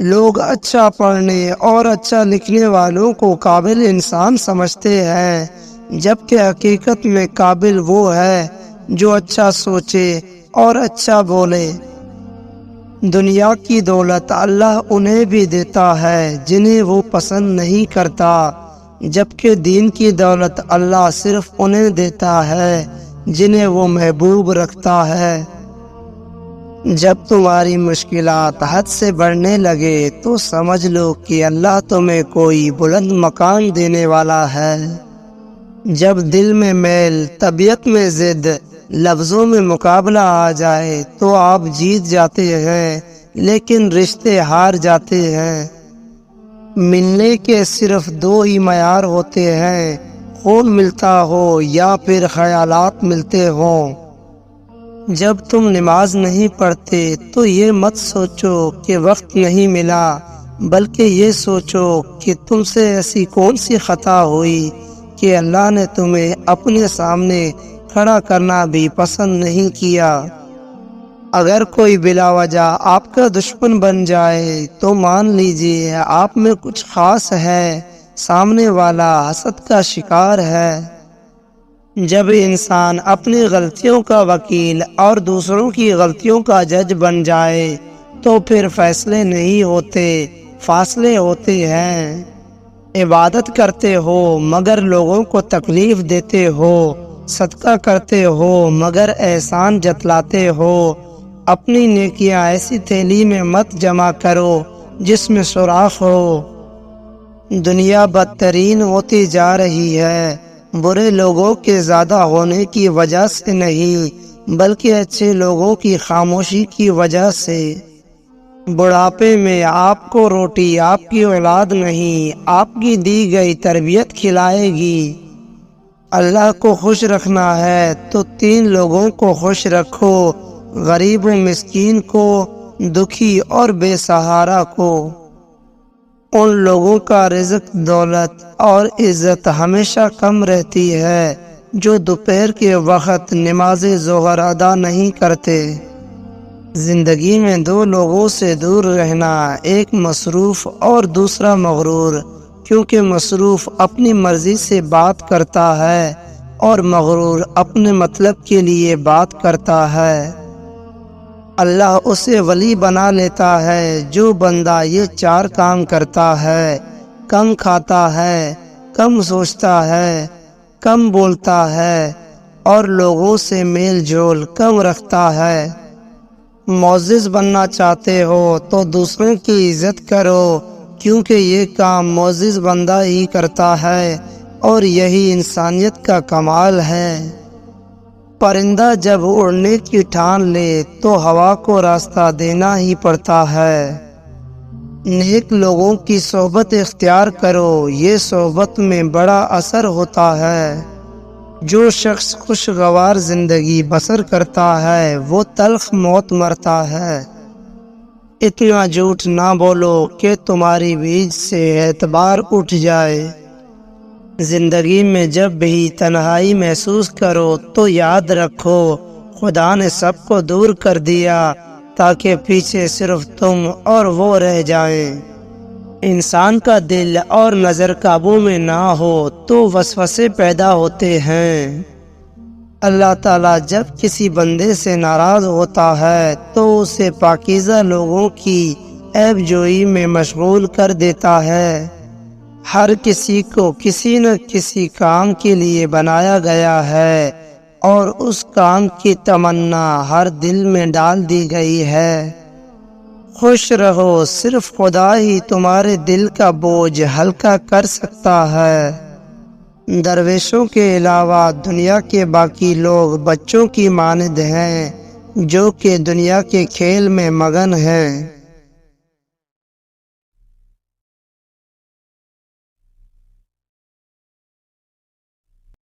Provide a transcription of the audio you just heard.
لوگ اچھا پڑھنے اور اچھا لکھنے والوں کو قابل انسان سمجھتے ہیں، جبکہ حقیقت میں قابل وہ ہے جو اچھا سوچے اور اچھا بولے۔ دنیا کی دولت اللہ انہیں بھی دیتا ہے جنہیں وہ پسند نہیں کرتا، جبکہ دین کی دولت اللہ صرف انہیں دیتا ہے جنہیں وہ محبوب رکھتا ہے۔ جب تمہاری مشکلات حد سے بڑھنے لگے تو سمجھ لو کہ اللہ تمہیں کوئی بلند مقام دینے والا ہے۔ جب دل میں میل، طبیعت میں ضد، لفظوں میں مقابلہ آ جائے تو آپ جیت جاتے ہیں لیکن رشتے ہار جاتے ہیں۔ ملنے کے صرف دو ہی معیار ہوتے ہیں، خون ملتا ہو یا پھر خیالات ملتے ہوں۔ جب تم نماز نہیں پڑھتے تو یہ مت سوچو کہ وقت نہیں ملا، بلکہ یہ سوچو کہ تم سے ایسی کون سی خطا ہوئی کہ اللہ نے تمہیں اپنے سامنے کھڑا کرنا بھی پسند نہیں کیا۔ اگر کوئی بلا وجہ آپ کا دشمن بن جائے تو مان لیجیے آپ میں کچھ خاص ہے، سامنے والا حسد کا شکار ہے۔ جب انسان اپنی غلطیوں کا وکیل اور دوسروں کی غلطیوں کا جج بن جائے تو پھر فیصلے نہیں ہوتے، فاصلے ہوتے ہیں۔ عبادت کرتے ہو مگر لوگوں کو تکلیف دیتے ہو، صدقہ کرتے ہو مگر احسان جتلاتے ہو۔ اپنی نیکیاں ایسی تھیلی میں مت جمع کرو جس میں سوراخ ہو۔ دنیا بدترین ہوتی جا رہی ہے، برے لوگوں کے زیادہ ہونے کی وجہ سے نہیں بلکہ اچھے لوگوں کی خاموشی کی وجہ سے۔ بڑھاپے میں آپ کو روٹی آپ کی اولاد نہیں، آپ کی دی گئی تربیت کھلائے گی۔ اللہ کو خوش رکھنا ہے تو تین لوگوں کو خوش رکھو، غریب و مسکین کو، دکھی اور بے سہارا کو۔ ان لوگوں کا رزق، دولت اور عزت ہمیشہ کم رہتی ہے جو دوپہر کے وقت نماز ظہر ادا نہیں کرتے۔ زندگی میں دو لوگوں سے دور رہنا، ایک مصروف اور دوسرا مغرور، کیونکہ مصروف اپنی مرضی سے بات کرتا ہے اور مغرور اپنے مطلب کے لیے بات کرتا ہے۔ اللہ اسے ولی بنا لیتا ہے جو بندہ یہ چار کام کرتا ہے: کم کھاتا ہے، کم سوچتا ہے، کم بولتا ہے اور لوگوں سے میل جول کم رکھتا ہے۔ معزز بننا چاہتے ہو تو دوسروں کی عزت کرو، کیونکہ یہ کام معزز بندہ ہی کرتا ہے اور یہی انسانیت کا کمال ہے۔ پرندہ جب اڑنے کی ٹھان لے تو ہوا کو راستہ دینا ہی پڑتا ہے۔ نیک لوگوں کی صحبت اختیار کرو، یہ صحبت میں بڑا اثر ہوتا ہے۔ جو شخص خوشگوار زندگی بسر کرتا ہے وہ تلخ موت مرتا ہے۔ اتنا جھوٹ نہ بولو کہ تمہاری بیچ سے اعتبار اٹھ جائے۔ زندگی میں جب بھی تنہائی محسوس کرو تو یاد رکھو خدا نے سب کو دور کر دیا تاکہ پیچھے صرف تم اور وہ رہ جائیں۔ انسان کا دل اور نظر قابو میں نہ ہو تو وسوسے پیدا ہوتے ہیں۔ اللہ تعالیٰ جب کسی بندے سے ناراض ہوتا ہے تو اسے پاکیزہ لوگوں کی عیب جوئی میں مشغول کر دیتا ہے۔ ہر کسی کو کسی نہ کسی کام کے لیے بنایا گیا ہے اور اس کام کی تمنا ہر دل میں ڈال دی گئی ہے۔ خوش رہو، صرف خدا ہی تمہارے دل کا بوجھ ہلکا کر سکتا ہے۔ درویشوں کے علاوہ دنیا کے باقی لوگ بچوں کی مانند ہیں جو کہ دنیا کے کھیل میں مگن ہیں۔